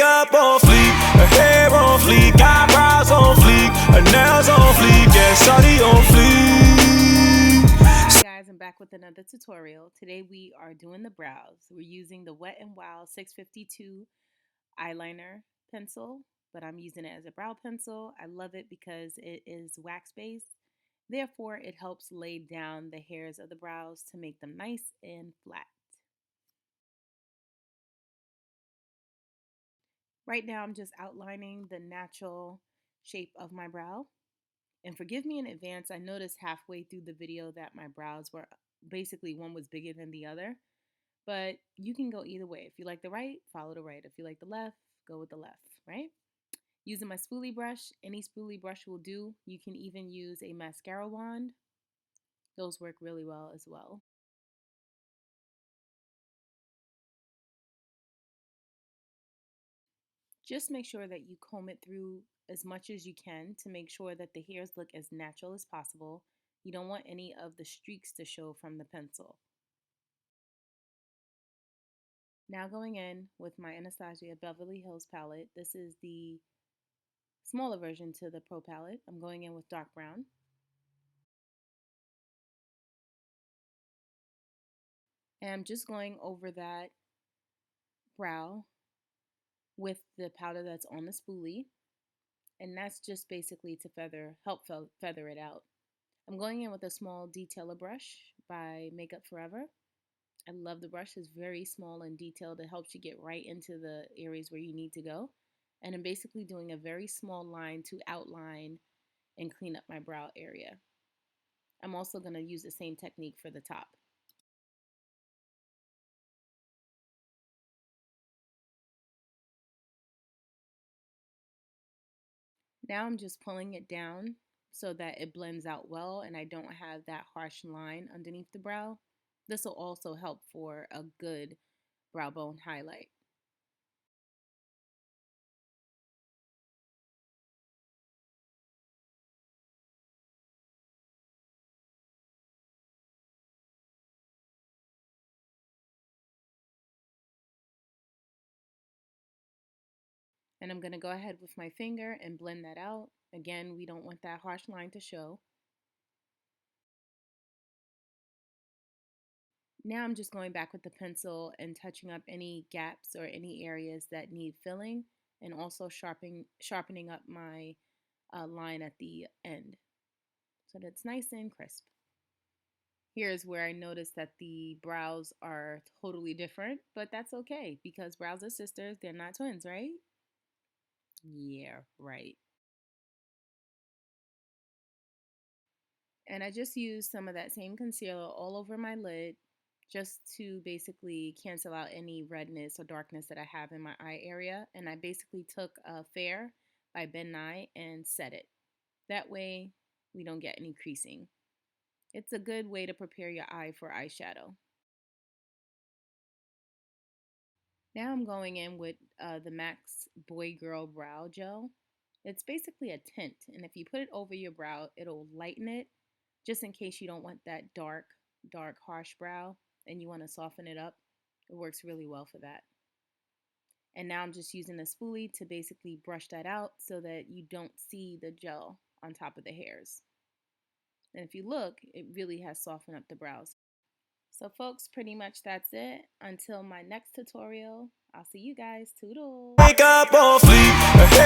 Makeup on fleek, her hair on fleek, eyebrows on fleek, her nails on fleek, yeah, shawty on fleek. Hey guys, I'm back with another tutorial. Today we are doing the brows. We're using the Wet n Wild 652 eyeliner pencil, but I'm using it as a brow pencil. I love it because it is wax based. Therefore, it helps lay down the hairs of the brows to make them nice and flat. Right now, I'm just outlining the natural shape of my brow. And forgive me in advance, I noticed halfway through the video that my brows were basically one was bigger than the other. But you can go either way. If you like the right, follow the right. If you like the left, go with the left, right? Using my spoolie brush, any spoolie brush will do. You can even use a mascara wand. Those work really well as well. Just make sure that you comb it through as much as you can to make sure that the hairs look as natural as possible. You don't want any of the streaks to show from the pencil. Now going in with my Anastasia Beverly Hills palette. This is the smaller version to the Pro palette. I'm going in with dark brown. And I'm just going over that brow with the powder that's on the spoolie. And that's just basically to help feather it out. I'm going in with a small detailer brush by Makeup Forever. I love the brush. It's very small and detailed. It helps you get right into the areas where you need to go. And I'm basically doing a very small line to outline and clean up my brow area. I'm also going to use the same technique for the top. Now I'm just pulling it down so that it blends out well and I don't have that harsh line underneath the brow. This will also help for a good brow bone highlight. And I'm going to go ahead with my finger and blend that out. Again, we don't want that harsh line to show. Now I'm just going back with the pencil and touching up any gaps or any areas that need filling, and also sharpening up my line at the end so that it's nice and crisp. Here's where I noticed that the brows are totally different, but that's okay because brows are sisters, they're not twins, right? Yeah, right. And I just used some of that same concealer all over my lid just to basically cancel out any redness or darkness that I have in my eye area. And I basically took Fair by Ben Nye and set it. That way we don't get any creasing. It's a good way to prepare your eye for eyeshadow. Now I'm going in with the MAC's Boy Girl Brow Gel. It's basically a tint, and if you put it over your brow, it'll lighten it, just in case you don't want that dark, harsh brow and you want to soften it up. It works really well for that. And now I'm just using a spoolie to basically brush that out so that you don't see the gel on top of the hairs. And if you look, it really has softened up the brows. So folks, pretty much that's it. Until my next tutorial, I'll see you guys. Toodles. Makeup on fleek, her